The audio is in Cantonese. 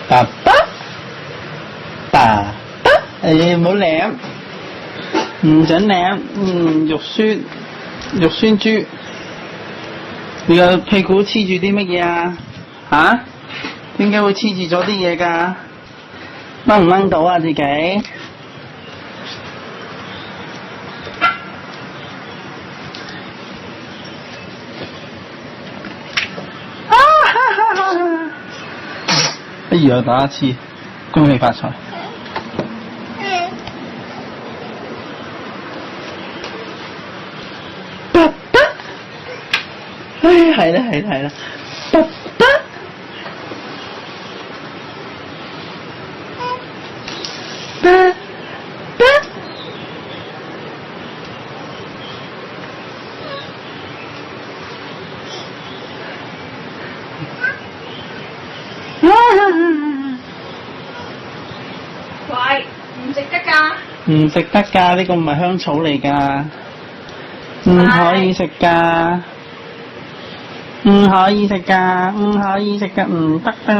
爸爸，爸爸，唔好舐，唔准舐，肉酸豬，你個屁股黐住啲乜嘢啊？嚇？點解會黐住咗啲嘢㗎？掹唔掹到啊自己？哎呀，打一次，恭喜發財！爸爸，唉，係啦，爸爸，爸爸，喂，唔食得㗎。唔食得㗎，呢個唔係香草嚟㗎，唔可以食㗎，唔可以食㗎，唔得啊！